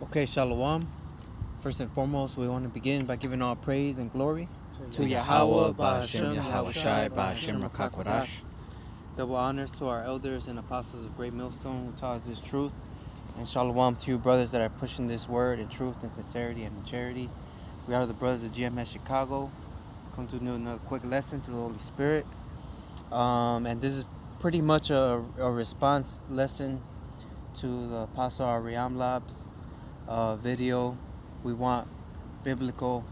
Okay, Shalom. First and foremost, we want to begin by giving all praise and glory to Yahweh, Ba'Hashem, Yahweh Shai, Ba'Hashem, Rakakwadash. Double honors to our elders and apostles of Great Millstone who taught us this truth. And Shalom to you brothers that are pushing this word in truth and sincerity and in charity. We are the brothers of GMS Chicago. Come to do another quick lesson through the Holy Spirit. And this is pretty much a response lesson to the Apostle Ariam Lab's video. We want biblical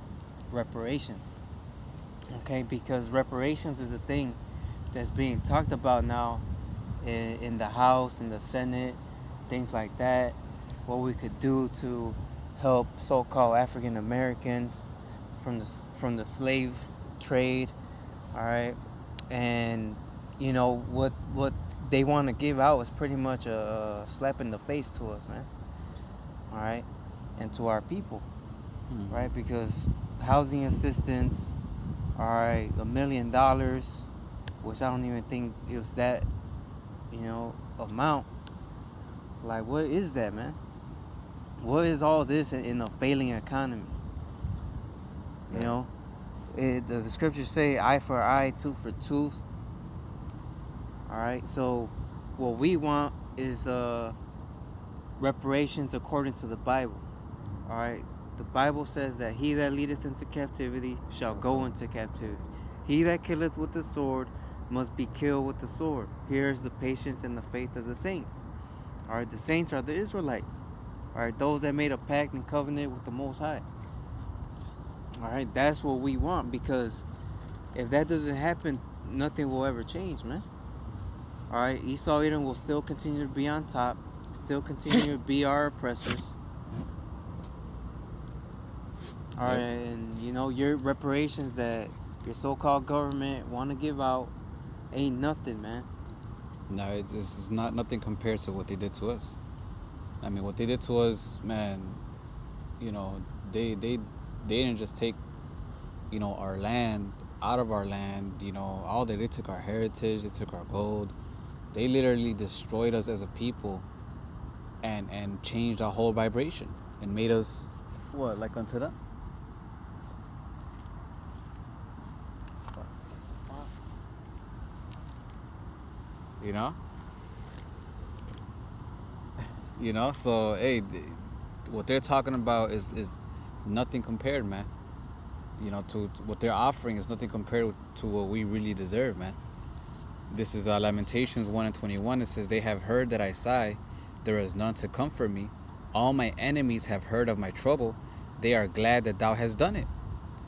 reparations. Okay, because reparations is a thing that's being talked about now in the House, in the Senate, things like that. What we could do to help so-called African Americans from the slave trade. All right, and you know what they want to give out is pretty much a slap in the face to us, man. All right, and to our people, right? Because housing assistance, all right, $1 million, which I don't even think it was that, amount. Like, what is that, man? What is all this in a failing economy? You know, does the scriptures say eye for eye, tooth for tooth? All right, so what we want is reparations according to the Bible. All right, the Bible says that he that leadeth into captivity shall go into captivity. He that killeth with the sword must be killed with the sword. Here is the patience and the faith of the saints. All right, the saints are the Israelites. All right, those that made a pact and covenant with the Most High. All right, that's what we want, because if that doesn't happen, nothing will ever change, man. All right, Esau Edom will still continue to be on top, still continue to be our oppressors. All right, and your reparations that your so-called government want to give out ain't nothing, man. No, it's not nothing compared to what they did to us. I mean, what they did to us, man. They didn't just take, our land out of our land. All they took our heritage, they took our gold. They literally destroyed us as a people, and changed our whole vibration and made us what, like unto them. So hey, what they're talking about is nothing compared, man. To what they're offering is nothing compared to what we really deserve, man. This is Lamentations 1:21. It says, "They have heard that I sigh, there is none to comfort me. All my enemies have heard of my trouble. They are glad that thou hast done it.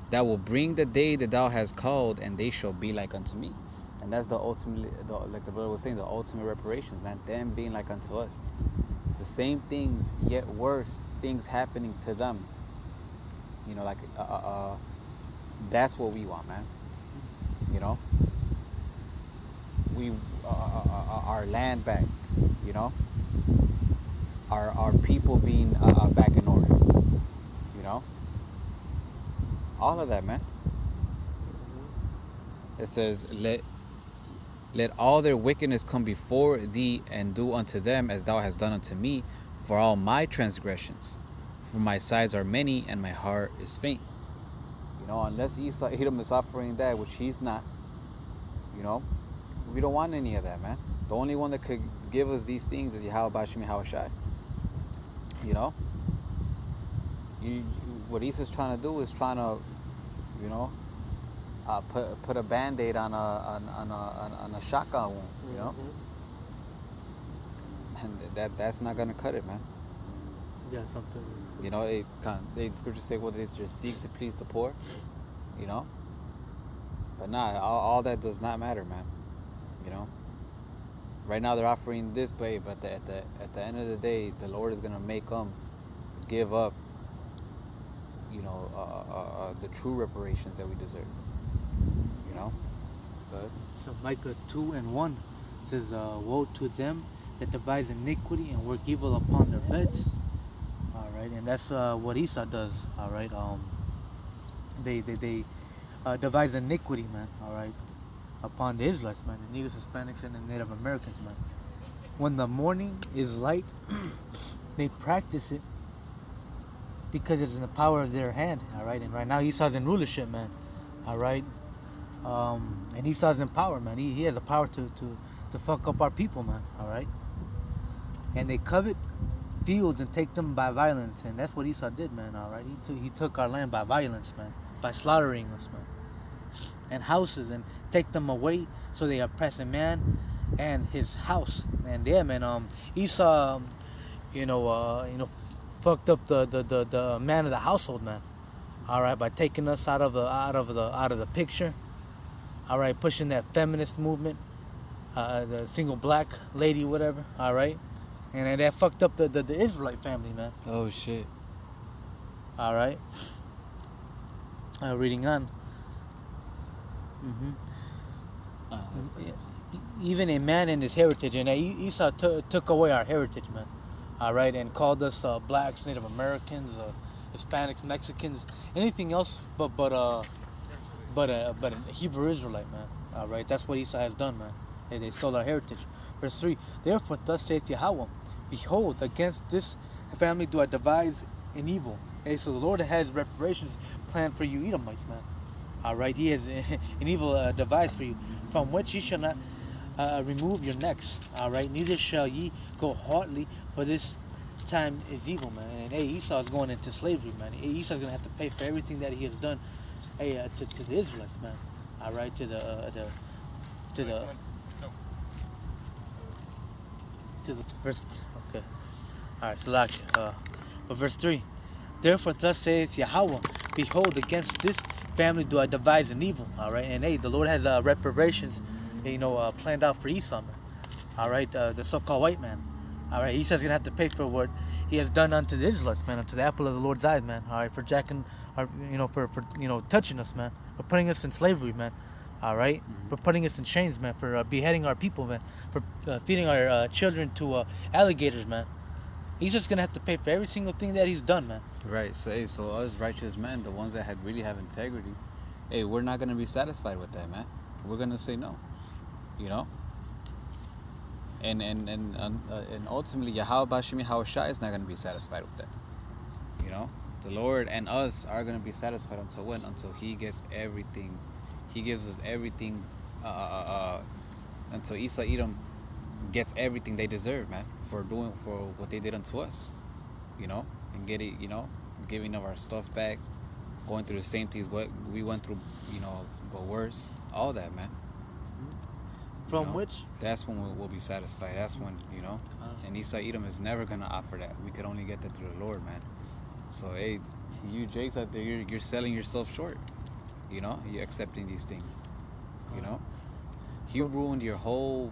That will bring the day that thou hast called, and they shall be like unto me." And that's like the brother was saying, the ultimate reparations, man. Them being like unto us. The same things, yet worse things happening to them. That's what we want, man. We our land back. Our people being back in order. All of that, man. It says, let all their wickedness come before thee, and do unto them as thou hast done unto me, for all my transgressions. For my sides are many, and my heart is faint. Unless Esau Edom is offering that, which he's not, we don't want any of that, man. The only one that could give us these things is Yahweh Ba'Hashem, Yahweh Shai. What Esau's trying to do is trying to, put a Band-Aid on a shotgun wound, and that's not gonna cut it, man. Yeah, something. The scriptures say, "Well, they just seek to please the poor," But nah, all that does not matter, man. Right now they're offering this way, but at the end of the day, the Lord is gonna make them give up, the true reparations that we deserve. But so Micah 2:1 says, "Woe to them that devise iniquity and work evil upon their beds." All right, and that's what Esau does. All right, they devise iniquity, man. All right, upon the Israelites, man, the Negros, Hispanics, and the Native Americans, man. When the morning is light, they practice it because it's in the power of their hand. All right, and right now Esau's in rulership, man. All right, and Esau's in power, man. He has the power to fuck up our people, man. All right, and they covet fields and take them by violence, and that's what Esau did, man. All right, he took our land by violence, man, by slaughtering us, man, and houses, and take them away, so they oppress a man and his house. And yeah, man, Esau, fucked up the man of the household, man. All right, by taking us out of the picture. All right, pushing that feminist movement, the single black lady, whatever. All right, and that fucked up the Israelite family, man. Oh shit. All right. Reading on. Mm-hmm. Even a man in his heritage, and Esau took away our heritage, man. All right, and called us blacks, Native Americans, Hispanics, Mexicans, anything else but a Hebrew Israelite, man. All right, that's what Esau has done, man. They stole our heritage. Verse 3: Therefore, thus saith Yahweh, behold, against this family do I devise an evil. Hey, so the Lord has reparations planned for you, Edomites, man. All right, He has an evil devised for you, from which ye shall not remove your necks. All right, neither shall ye go hardly, for this time is evil, man. And hey, Esau is going into slavery, man. Esau is gonna have to pay for everything that he has done, hey, to the Israelites, man. All right, to the verse. Okay, all right, so but verse 3. Therefore, thus saith Yahweh, behold, against this family do I devise an evil. All right, and hey, the Lord has reparations, planned out for Esau, man. All right, the so-called white man. All right, Esau's gonna have to pay for what he has done unto the Israelites, man, unto the apple of the Lord's eyes, man. All right, for jacking, for touching us, man, for putting us in slavery, man. All right, for putting us in chains, man, for beheading our people, man, for feeding our children to alligators, man. He's just gonna have to pay for every single thing that he's done, man. Right. So us righteous men, the ones that really have integrity, hey, we're not gonna be satisfied with that, man. We're gonna say no. You know. And ultimately, Yahweh Bashim Yahushai is not gonna be satisfied with that. You know, the Lord and us are gonna be satisfied until when? Until He gets everything. He gives us everything. Until Esau Edom gets everything they deserve, man, for what they did unto us. You know, and giving of our stuff back, going through the same things what we went through, but worse. All that, man. From which? That's when we'll be satisfied. That's when, and Esau Edom is never going to offer that. We could only get that through the Lord, man. So, hey, you Jakes out there, you're selling yourself short. You're accepting these things. He ruined your whole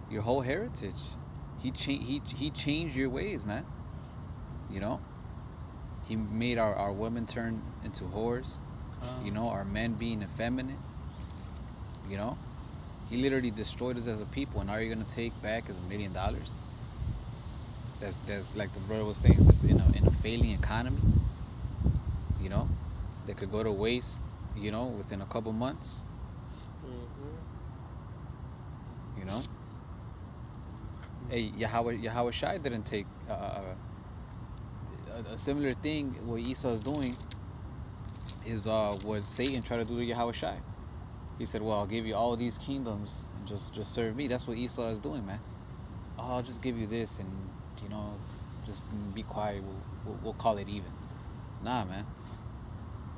heritage. He changed your ways, man. He made our women turn into whores. Our men being effeminate. He literally destroyed us as a people, and all you're gonna take back is $1 million. That's like the brother was saying, that's in a failing economy. That could go to waste. Within a couple months. Hey, Yahweh Shai didn't take a similar thing. What Esau is doing is what Satan tried to do to Yahweh Shai. He said, well, I'll give you all these kingdoms and just serve me. That's what Esau is doing, man. Oh, I'll just give you this and, just be quiet. We'll call it even. Nah, man.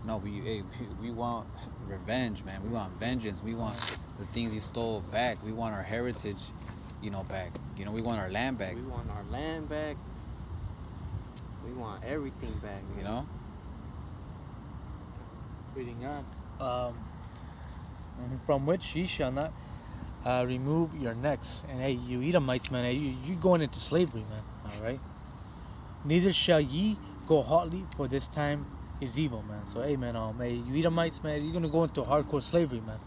No, we want revenge, man. We want vengeance. We want the things he stole back. We want our heritage, back. We want our land back. We want our land back. We want everything back, man. Reading on. From which ye shall not remove your necks. And hey, you Edomites, man, hey, you going into slavery, man. All right. Neither shall ye go hotly, for this time is evil, man. So hey, man, hey, you Edomites, man, you're gonna go into hardcore slavery, man.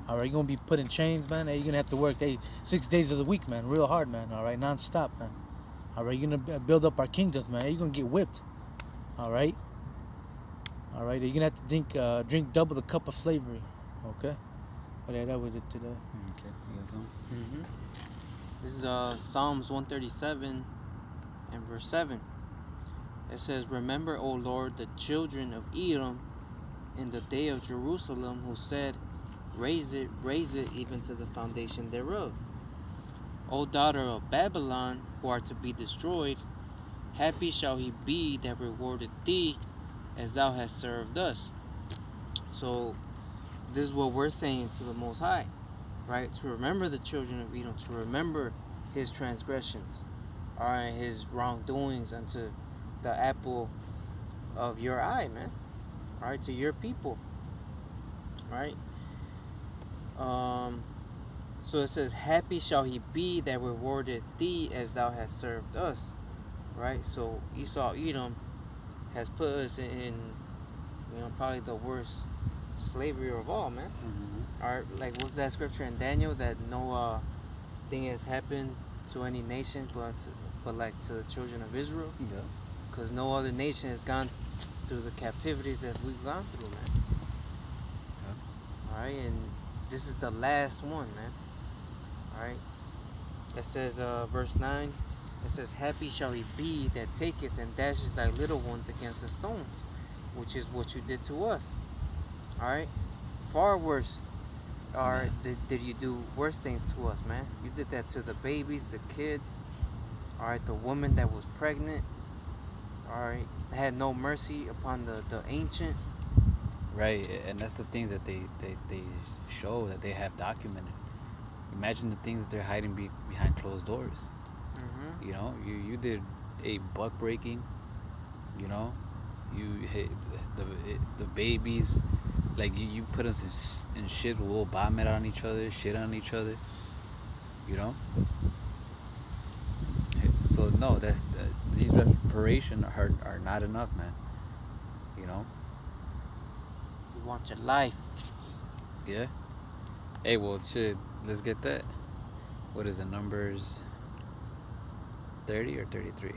All right, you're gonna be put in chains, man. Hey, you're gonna have to work 6 days of the week, man, real hard, man. All right, non-stop, man. All right, you're gonna build up our kingdoms, man. You're gonna get whipped. All right. All right, you're gonna have to drink double the cup of slavery. Okay. But yeah, that was it today. Okay, you got some? This is Psalms 137 and verse 7. It says, "Remember, O Lord, the children of Edom in the day of Jerusalem, who said, raise it, even to the foundation thereof. O daughter of Babylon, who are to be destroyed, happy shall he be that rewarded thee, as thou hast served us." So this is what we're saying to the Most High, right? To remember the children of Edom, to remember his transgressions, all right, his wrongdoings unto the apple of your eye, man. All right, to your people, right? So it says, "Happy shall he be that rewarded thee, as thou hast served us," right? So Esau, Edom, has put us in, probably the worst slavery of all, man. Mm-hmm. All right, like what's that scripture in Daniel that no thing has happened to any nation but like to the children of Israel, Yeah. because no other nation has gone through the captivities that we've gone through, man. Yeah. All right, and this is the last one, man. All right. It says, verse 9. It says, "Happy shall he be that taketh and dashes thy little ones against the stones," which is what you did to us. All right. Far worse. All right. Did you do worse things to us, man? You did that to the babies, the kids. All right. The woman that was pregnant. All right. Had no mercy upon the ancient. Right, and that's the things that they show, that they have documented. Imagine the things that they're hiding behind closed doors. Mm-hmm. You know, you did a buck breaking. You know, you hit the babies, like you put us in shit. We'll vomit on each other, shit on each other. You know. So no, these reparations are not enough, man. You know. You want your life. Yeah. Hey, well, shit. Let's get that. What is it? Numbers 30 or 33?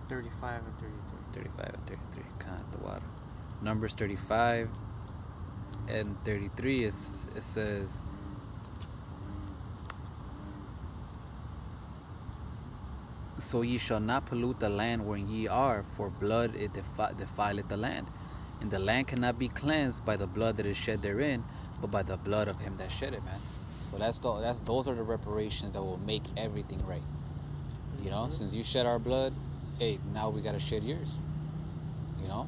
35 and 33. 35 and 33. Can't the water. Numbers 35 and 33. It says, "So ye shall not pollute the land wherein ye are, for blood it defileth the land. And the land cannot be cleansed by the blood that is shed therein, but by the blood of him that shed it," man. So those are the reparations that will make everything right. You know, since you shed our blood, hey, now we gotta shed yours. You know,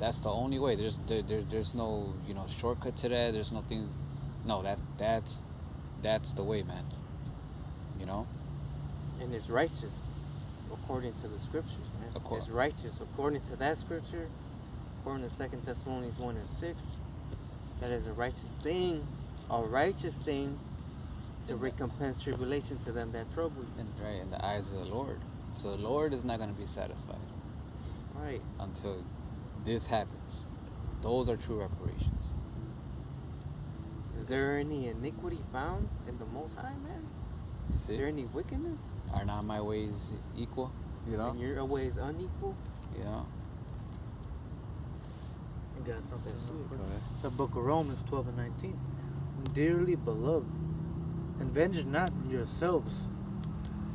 that's the only way. There's no shortcut to that. There's no things. No, that's the way, man. You know. And it's righteous according to the scriptures, man. It's righteous according to that scripture. According to 2 Thessalonians 1 and 6, that is a righteous thing to recompense tribulation to them that trouble you. And right in the eyes of the Lord. So the Lord is not going to be satisfied. Right. Until this happens. Those are true reparations. Is there any iniquity found in the Most High, man? You see? Is there any wickedness? Are not my ways equal? You know? And your ways unequal? You know? You got something to do. Go ahead. The book of Romans 12 and 19. "Dearly beloved, avenge not yourselves,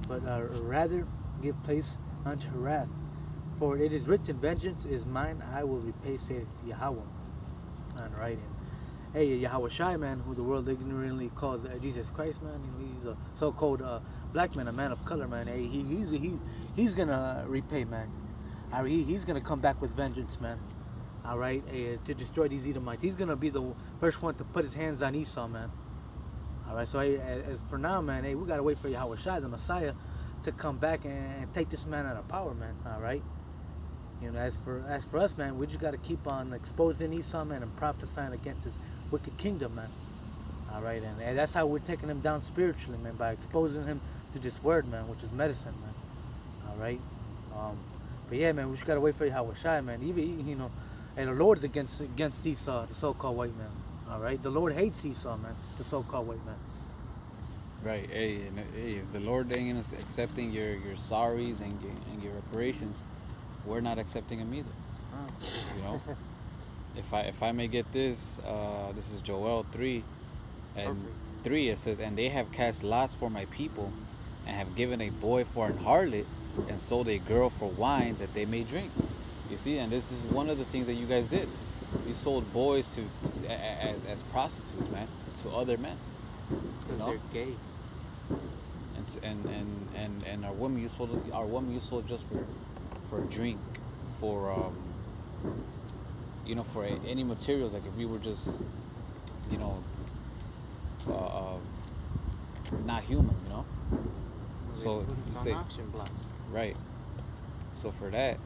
but rather give place unto wrath. For it is written, vengeance is mine, I will repay, saith Yahweh." And right in. Hey, Yahweh Shai, man, who the world ignorantly calls Jesus Christ, man. He's a so-called black man, a man of color, man. Hey, he's gonna repay, man. He's gonna come back with vengeance, man. All right, to destroy these Edomites. He's gonna be the first one to put his hands on Esau, man. All right, so as for now, man, hey, we gotta wait for Yahweh Shai, the Messiah, to come back and take this man out of power, man. All right. As for us, man, we just gotta keep on exposing Esau, man, and prophesying against his wicked kingdom, man. All right, and that's how we're taking him down spiritually, man, by exposing him to this word, man, which is medicine, man. All right. But yeah, man, we just gotta wait for Yahweh Shai, man. Even and the Lord's against Esau, the so-called white man. All right, the Lord hates Esau, man, the so-called white man. Right. Hey, if the Lord ain't accepting your sorries and your reparations, we're not accepting him either. You know. If I may get this, this is Joel 3 and Perfect. 3. It says, "And they have cast lots for my people, and have given a boy for an harlot, and sold a girl for wine that they may drink. You see, and this is one of the things that you guys did. You sold boys as prostitutes, man, to other men. Because they're gay. And our women you sold just for drink, for for any materials. Like if we were just not human, So say auction blocks. right. So for that,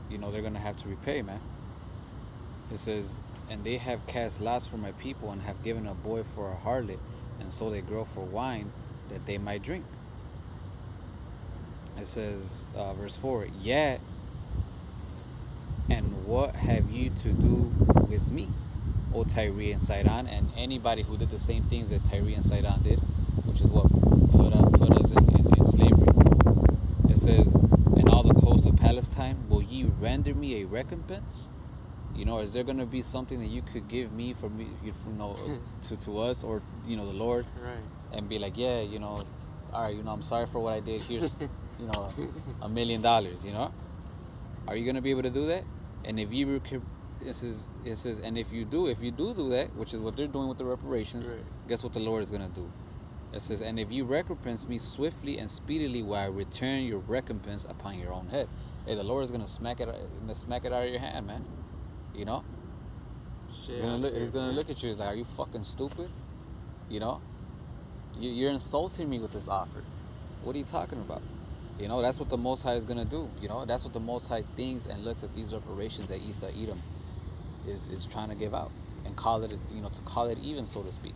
they're gonna have to repay, man. It says, and they have cast lots for my people, and have given a boy for a harlot, and sold a girl for wine that they might drink. It says, verse 4, yet, and what have you to do with me, O Tyre and Sidon, and anybody who did the same things that Tyre and Sidon did, which is what put us in slavery. It says, in all the coast of Palestine, will ye render me a recompense? Is there going to be something that you could give me to us, or the Lord, Right. and be like, yeah, all right, I'm sorry for what I did. Here's $1 million. Are you going to be able to do that? And if you it says, and if you do that, which is what they're doing with the reparations, Right. guess what the Lord is going to do? It says, and if you recompense me swiftly and speedily, while I return your recompense upon your own head. Hey, the Lord is going to smack it out of your hand, man. He's gonna look at you. He's like, are you fucking stupid? You're insulting me with this offer. What are you talking about? That's what the Most High is gonna do. That's what the Most High thinks and looks at these reparations that Esau Edom is trying to give out, and call it, to call it even, so to speak.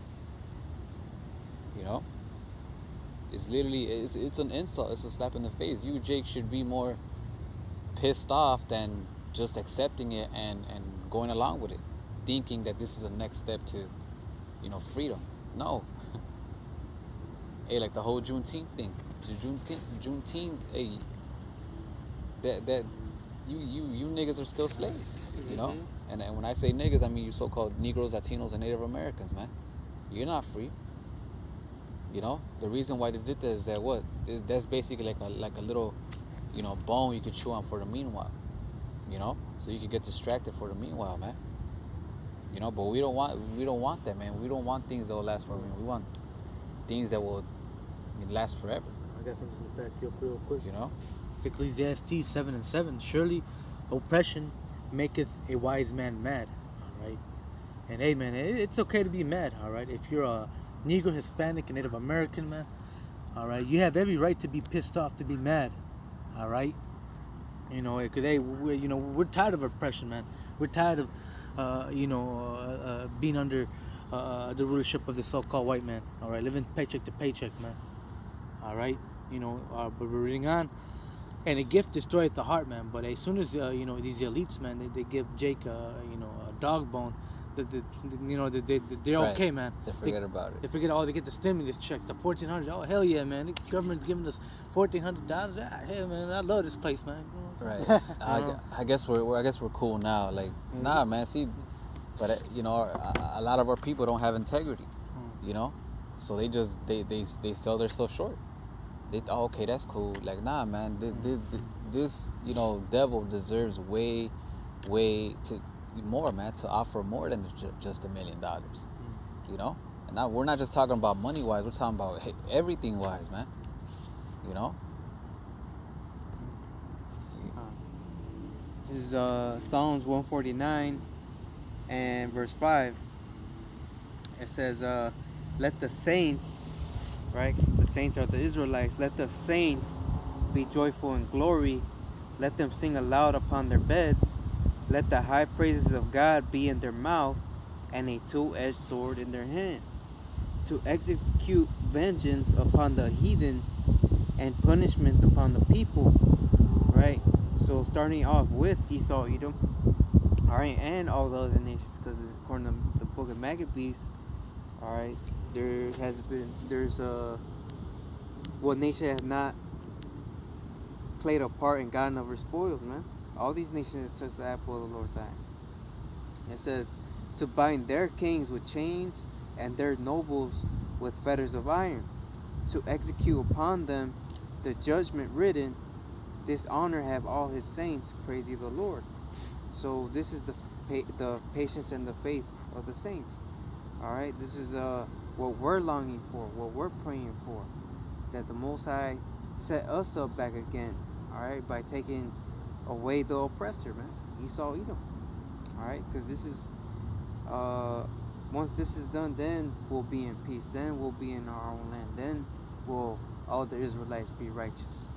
It's literally it's an insult. It's a slap in the face. You, Jake, should be more pissed off than just accepting it and going along with it, thinking that this is the next step to, freedom. No. Hey, like the whole Juneteenth thing. Juneteenth. Hey, that you niggas are still slaves, Mm-hmm. And when I say niggas, I mean you so-called Negroes, Latinos, and Native Americans, man. You're not free. The reason why they did that is that that's basically like a little, bone you could chew on for the meanwhile. So you could get distracted for the meanwhile, man. But we don't want that, man. We don't want things that will last forever. We want things that will last forever. I got something to back you up real quick. It's Ecclesiastes 7:7. Surely oppression maketh a wise man mad. All right. And hey, man, it's okay to be mad. All right. If you're a Negro, Hispanic, and Native American, man, all right, you have every right to be pissed off, to be mad. All right. Because hey, we're tired of oppression, man. We're tired of being under the rulership of the so-called white man. All right, living paycheck to paycheck, man. All right, but we're reading on. And a gift destroyeth the heart, man. But as soon as these elites, man, they give Jake a dog bone, they're right. okay, man. They forget about it. They forget. They get the stimulus checks, the $1,400. Oh hell yeah, man! The government's giving us $1,400. Hey man, I love this place, man. Right. I guess we're cool now. Like, nah, man. See, but a lot of our people don't have integrity. So they sell themselves short. Okay, that's cool. Like, nah, man. This devil deserves way to more, man. To offer more than just $1 million. And now we're not just talking about money wise. We're talking about everything wise, man. This is Psalms 149 and verse 5. It says, let the saints, right? The saints are the Israelites. Let the saints be joyful in glory. Let them sing aloud upon their beds. Let the high praises of God be in their mouth, and a two-edged sword in their hand, to execute vengeance upon the heathen and punishments upon the people. Right? So starting off with Esau, Edom, all right, and all the other nations, because according to the book of Maccabees, all right, there's what nation have not played a part in gotten over spoils, man. All these nations touch the apple of the Lord's eye. It says, to bind their kings with chains and their nobles with fetters of iron, to execute upon them the judgment written, this honor have all his saints, praise ye the Lord. So this is the patience and the faith of the saints. All right, this is what we're longing for, what we're praying for, that the Most High set us up back again. All right, by taking away the oppressor, man, Esau, Edom. All right, because this is once this is done, then we'll be in peace. Then we'll be in our own land. Then will all the Israelites be righteous.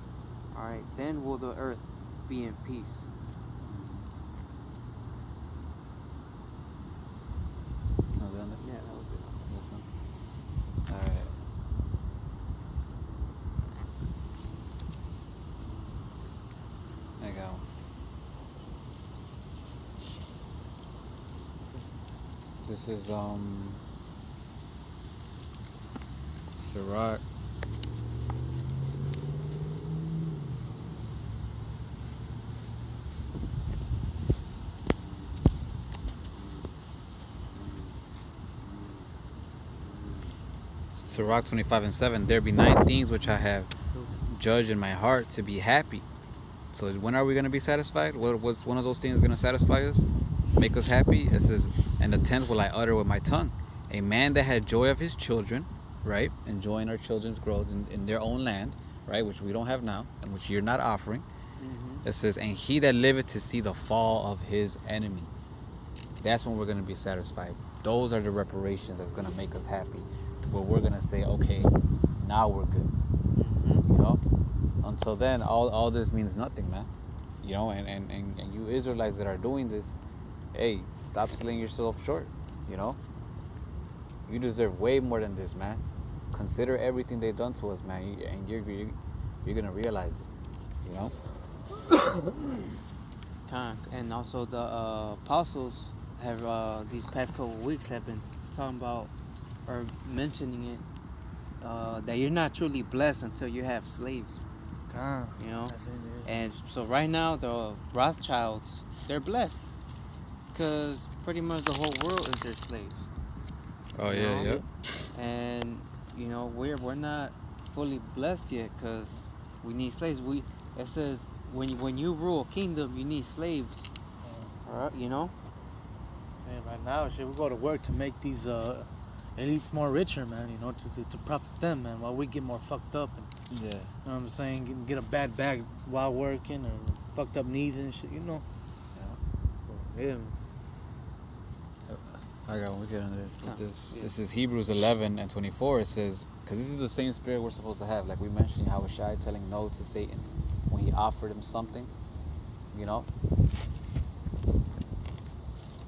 All right, then will the earth be in peace. Yeah, that was it. Yes, sir. All right. I got one. This is Sirach. Sirach 25:7. There be 9 things which I have judged in my heart to be happy. So when are we going to be satisfied? What's one of those things going to satisfy us? Make us happy? It says, and the 10th will I utter with my tongue. A man that had joy of his children, right? Enjoying our children's growth in their own land, right? Which we don't have now, and which you're not offering. It says, and he that liveth to see the fall of his enemy. That's when we're going to be satisfied. Those are the reparations that's going to make us happy. Where we're going to say, okay, now we're good. You know? Until then, all this means nothing, man. You know, and you Israelites that are doing this, hey, stop selling yourself short. You know? You deserve way more than this, man. Consider everything they've done to us, man, and you're going to realize it. You know? And also the apostles have these past couple of weeks have been talking about or mentioning it that you're not truly blessed until you have slaves. You know, and so right now the Rothschilds, they're blessed because pretty much the whole world is their slaves. Oh yeah, yeah. And you know we're not fully blessed yet because we need slaves. It says when you rule a kingdom, you need slaves. You know. And right now, shit, we go to work to make these elites more richer, man. You know, to profit them, man, while we get more fucked up. And, Yeah. you know what I'm saying? Get a bad back while working, or fucked up knees and shit. You know. Yeah. I got one. We get under with this. Yeah. This is Hebrews 11:24. It says, because this is the same spirit we're supposed to have. Like we mentioned, Yahushua telling no to Satan when he offered him something. You know.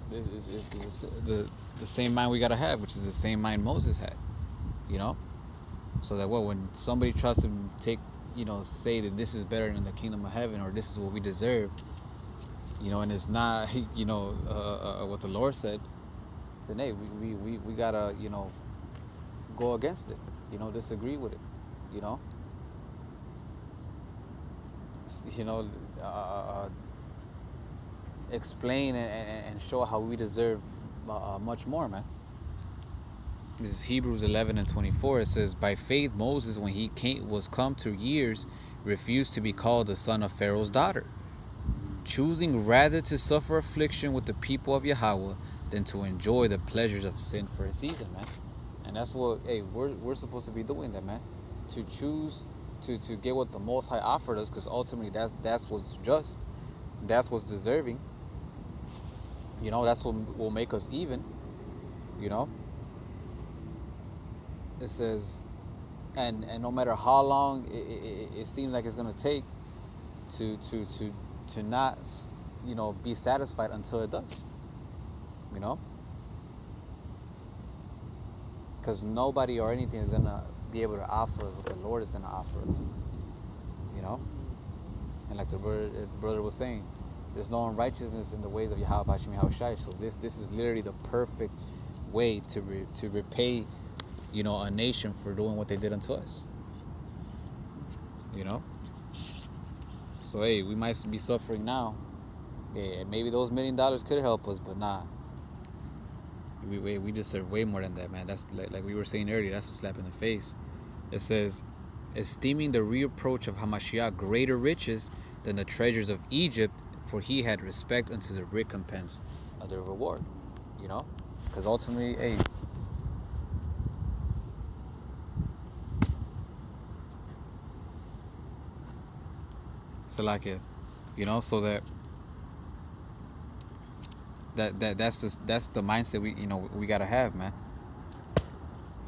This is the same mind we gotta have, which is the same mind Moses had. You know. So that when somebody tries to take, say that this is better than the kingdom of heaven or this is what we deserve, and it's not, what the Lord said, then hey, we gotta, go against it, disagree with it, explain and show how we deserve much more, man. This is Hebrews 11:24. It says, by faith Moses, when he was come to years, refused to be called the son of Pharaoh's daughter, choosing rather to suffer affliction with the people of Yahweh than to enjoy the pleasures of sin for a season, man. And that's what, hey, we're supposed to be doing that, man. To choose to get what the Most High offered us, because ultimately that's what's just, that's what's deserving. That's what will make us even. It says, and no matter how long it seems like it's gonna take to not be satisfied until it does. Because nobody or anything is gonna be able to offer us what the Lord is gonna offer us. And like the brother was saying, there's no unrighteousness in the ways of Yahweh Hashem Yahushai. So this is literally the perfect way to repay, a nation for doing what they did unto us. So hey, we might be suffering now. Yeah, maybe those $1 million could help us, but nah. We deserve way more than that, man. That's like we were saying earlier. That's a slap in the face. It says, esteeming the reproach of Hamashiach greater riches than the treasures of Egypt, for he had respect unto the recompense of their reward. You know? Because ultimately, hey, Salakia, you know, so that's the mindset we gotta have, man.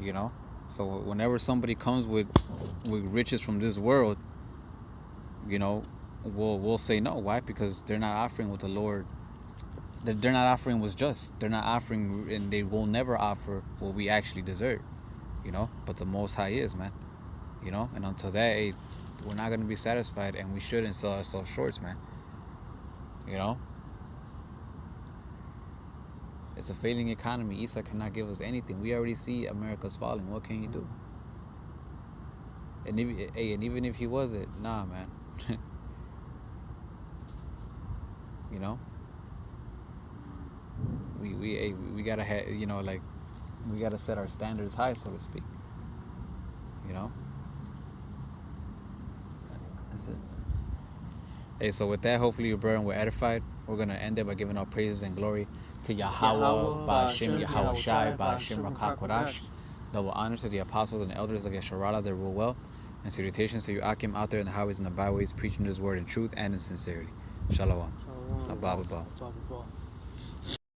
You know, so whenever somebody comes with riches from this world, you know, we'll say no. Why? Because they're not offering what the Lord. They're not offering what's just. They're not offering, and they will never offer what we actually deserve. You know, but the Most High is, man. You know, and until that, hey, we're not gonna be satisfied, and we shouldn't sell ourselves short, man. You know, it's a failing economy. Isa cannot give us anything. We already see America's falling. What can you do? And even if he was it, nah, man. You know, we gotta have, you know, like, we gotta set our standards high, so to speak. You know, that's it. Hey, so with that, hopefully your brethren were edified. We're gonna end it by giving our praises and glory to Yahweh, Ba'ashem Yahweh Shai, Ba'ashem Rakah Kodash. Double honors to the apostles and elders of Yasharala that rule well, and salutations to you Akim out there in the highways and the byways, preaching this word in truth and in sincerity. Shalom. Shalom. Abba, Abba. Abba.